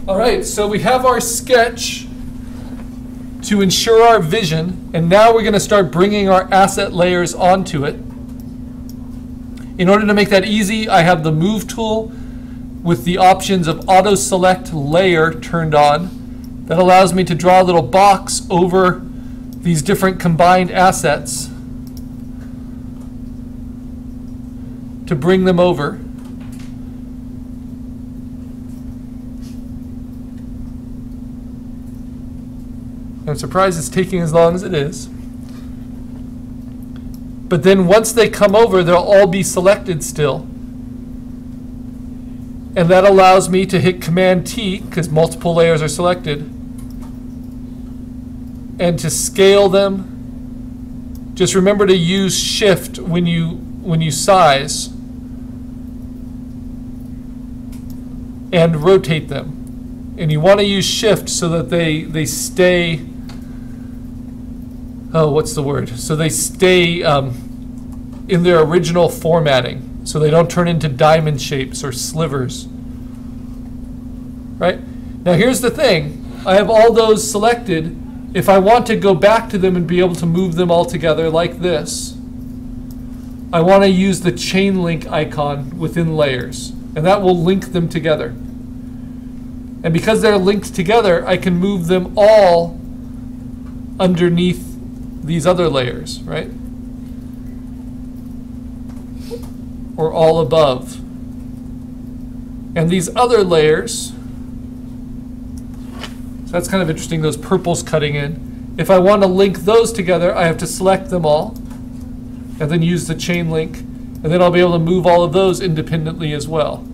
All right, so we have our sketch to ensure our vision, and now we're going to start bringing our asset layers onto it. In order to make that easy, I have the Move tool with the options of Auto Select Layer turned on. That allows me to draw a little box over these different combined assets to bring them over. I'm surprised it's taking as long as it is. But then once they come over, they'll all be selected still. And that allows me to hit Command T, because multiple layers are selected, and to scale them. Just remember to use Shift when you size, and rotate them. And you want to use Shift so that they stay, oh, what's the word? So they stay in their original formatting, so they don't turn into diamond shapes or slivers. Right? Now here's the thing. I have all those selected. If I want to go back to them and be able to move them all together like this, I want to use the chain link icon within layers, and that will link them together. And because they're linked together, I can move them all underneath these other layers, right? Or all above. And these other layers, so that's kind of interesting, those purples cutting in. If I want to link those together, I have to select them all and then use the chain link, and then I'll be able to move all of those independently as well.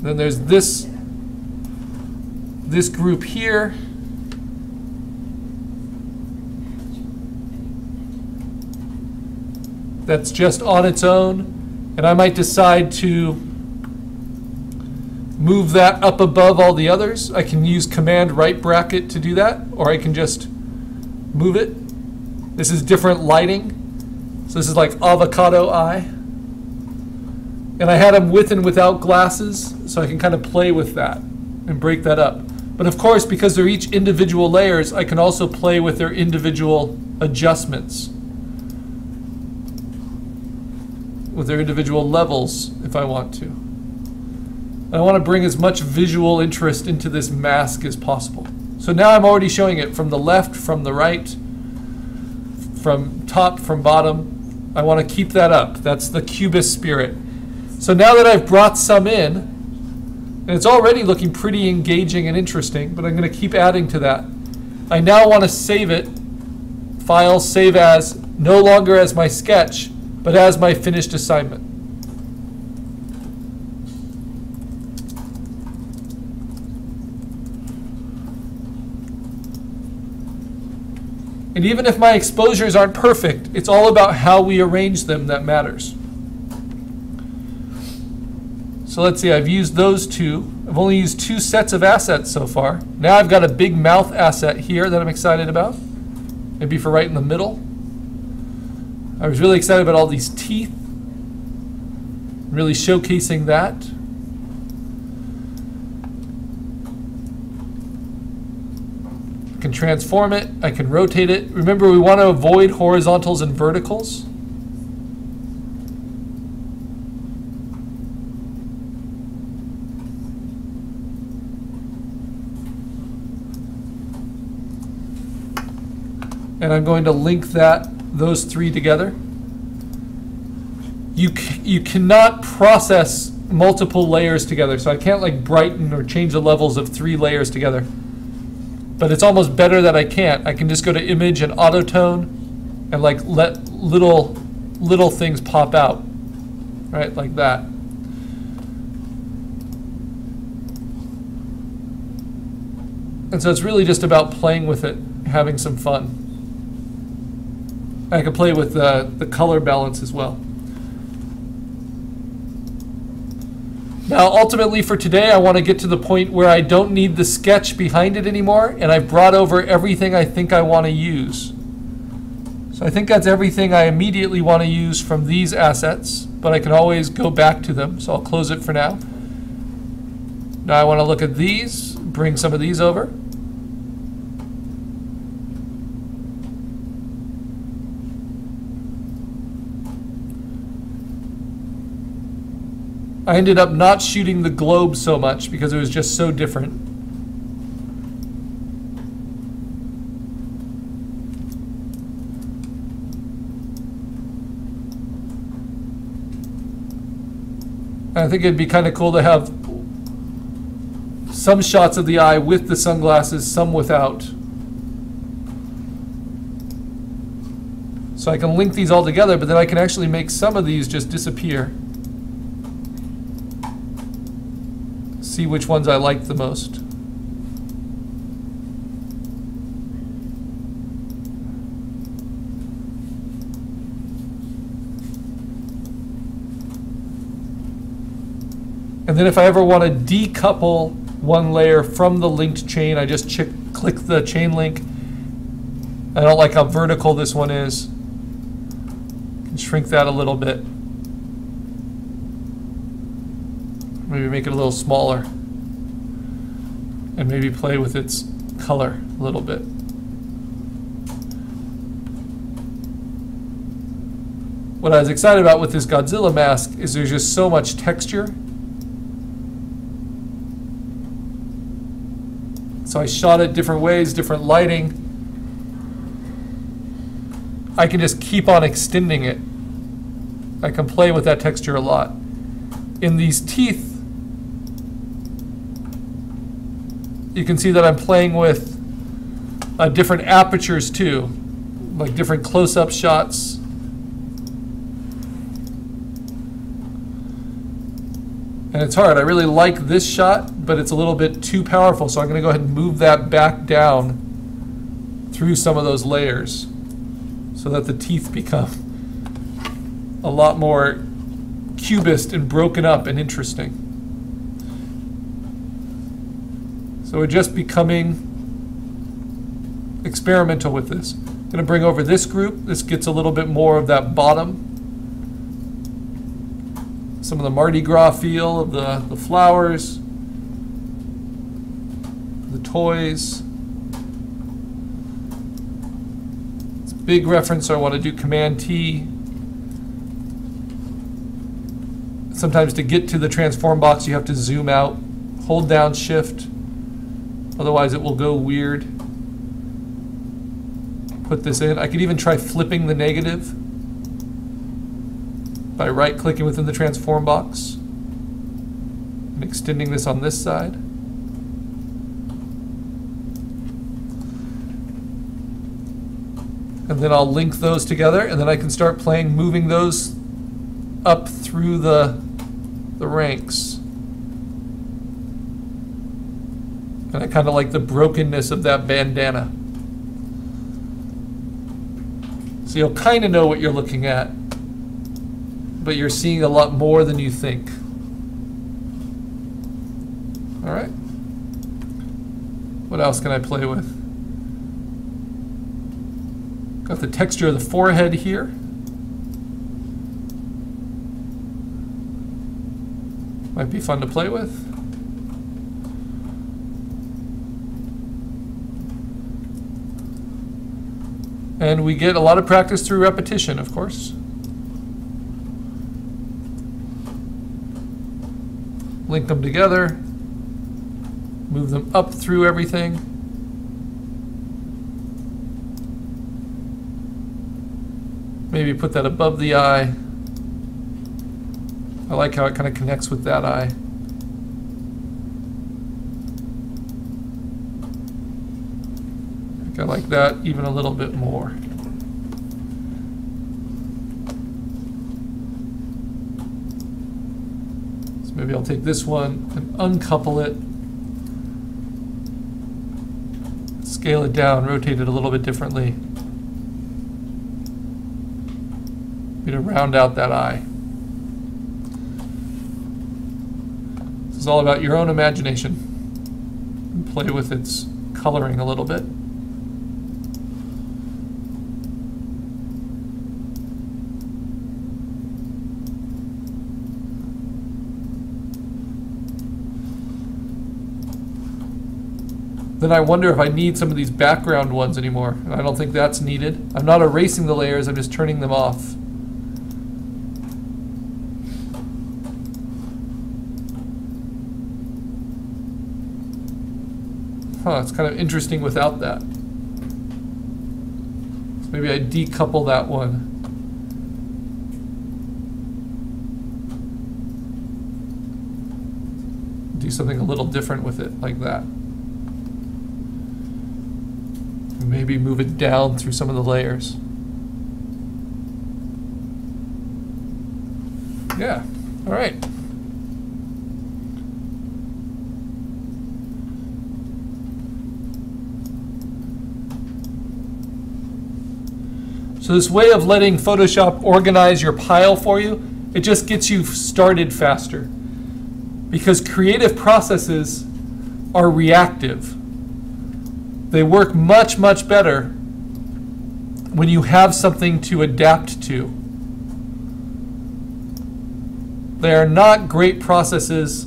Then there's this group here. That's just on its own, and I might decide to move that up above all the others. I can use Command right bracket to do that, or I can just move it. This is different lighting. So this is like avocado eye. And I had them with and without glasses, so I can kind of play with that and break that up. But of course, because they're each individual layers, I can also play with their individual adjustments, with their individual levels if I want to. And I want to bring as much visual interest into this mask as possible. So now I'm already showing it from the left, from the right, from top, from bottom. I want to keep that up. That's the Cubist spirit. So now that I've brought some in, and it's already looking pretty engaging and interesting, but I'm going to keep adding to that. I now want to save it. File, save as, no longer as my sketch, but as my finished assignment. And even if my exposures aren't perfect, it's all about how we arrange them that matters. So let's see, I've used those two. I've only used 2 sets of assets so far. Now I've got a big mouth asset here that I'm excited about. Maybe for right in the middle. I was really excited about all these teeth, really showcasing that. I can transform it, I can rotate it. Remember, we want to avoid horizontals and verticals. And I'm going to link those 3 together. You cannot process multiple layers together, so I can't like brighten or change the levels of 3 layers together. But it's almost better that I can't. I can just go to Image and Auto Tone and like let little things pop out, right, like that. And so it's really just about playing with it, having some fun. I can play with the color balance as well. Now, ultimately for today, I want to get to the point where I don't need the sketch behind it anymore, and I've brought over everything I think I want to use. So I think that's everything I immediately want to use from these assets, but I can always go back to them, so I'll close it for now. Now I want to look at these, bring some of these over. I ended up not shooting the globe so much because it was just so different. I think it'd be kind of cool to have some shots of the eye with the sunglasses, some without. So I can link these all together, but then I can actually make some of these just disappear. See which ones I like the most. And then if I ever want to decouple one layer from the linked chain, I just click the chain link. I don't like how vertical this one is. Can shrink that a little bit. Maybe make it a little smaller. And maybe play with its color a little bit. What I was excited about with this Godzilla mask is there's just so much texture. So I shot it different ways, different lighting. I can just keep on extending it. I can play with that texture a lot. In these teeth, you can see that I'm playing with different apertures too, like different close-up shots. And it's hard. I really like this shot, but it's a little bit too powerful, so I'm going to go ahead and move that back down through some of those layers so that the teeth become a lot more cubist and broken up and interesting. So we're just becoming experimental with this. I'm going to bring over this group. This gets a little bit more of that bottom. Some of the Mardi Gras feel of the flowers, the toys. It's a big reference, so I want to do Command-T. Sometimes to get to the transform box, you have to zoom out, hold down Shift. Otherwise, it will go weird. Put this in. I could even try flipping the negative by right-clicking within the transform box and extending this on this side. And then I'll link those together, and then I can start playing, moving those up through the ranks. And I kind of like the brokenness of that bandana. So you'll kind of know what you're looking at, but you're seeing a lot more than you think. All right. What else can I play with? Got the texture of the forehead here. Might be fun to play with. And we get a lot of practice through repetition, of course. Link them together, move them up through everything. Maybe put that above the eye. I like how it kind of connects with that eye. I like that even a little bit more. So maybe I'll take this one and uncouple it, scale it down, rotate it a little bit differently. Maybe to round out that eye. This is all about your own imagination and play with its coloring a little bit. then I wonder if I need some of these background ones anymore. I don't think that's needed. I'm not erasing the layers, I'm just turning them off. Huh, it's kind of interesting without that. So maybe I decouple that one. Do something a little different with it, like that. Maybe move it down through some of the layers. Yeah, all right. So this way of letting Photoshop organize your pile for you, it just gets you started faster. Because creative processes are reactive. They work much, much better when you have something to adapt to. They are not great processes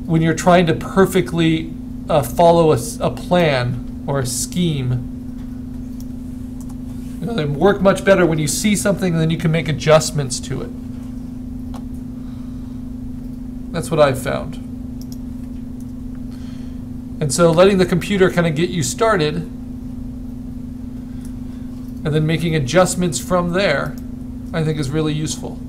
when you're trying to perfectly follow a plan or a scheme. You know, they work much better when you see something and then you can make adjustments to it. That's what I've found. And so letting the computer kind of get you started and then making adjustments from there, I think is really useful.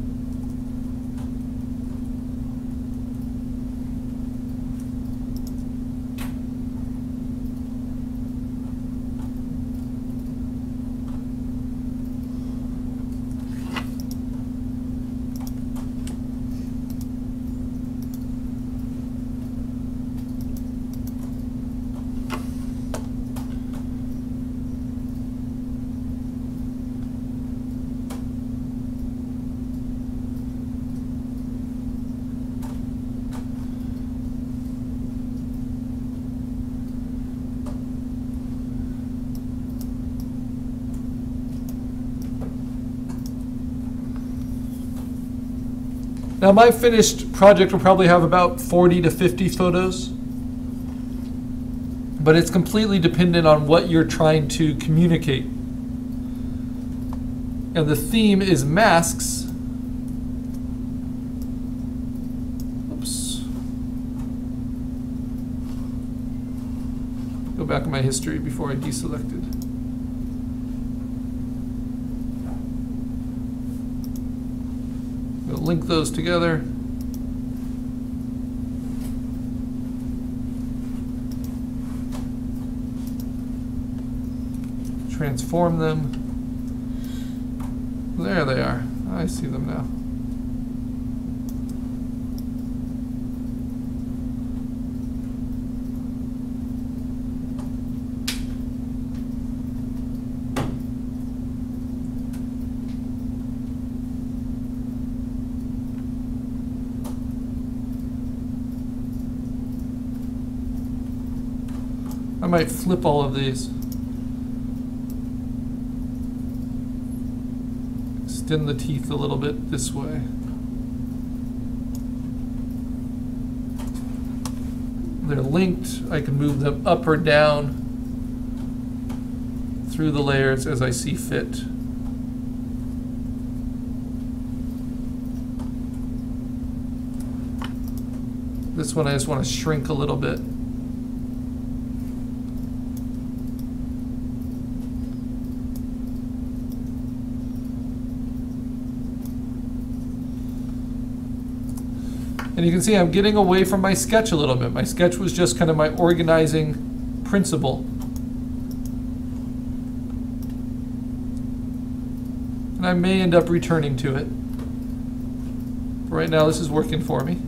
Now my finished project will probably have about 40 to 50 photos, but it's completely dependent on what you're trying to communicate. And the theme is masks. Oops. Go back in my history before I deselected. Link those together. Transform them. There they are. I see them now. I might flip all of these. Extend the teeth a little bit this way. They're linked. I can move them up or down through the layers as I see fit. This one I just want to shrink a little bit. And you can see I'm getting away from my sketch a little bit. My sketch was just kind of my organizing principle. And I may end up returning to it. But right now this is working for me.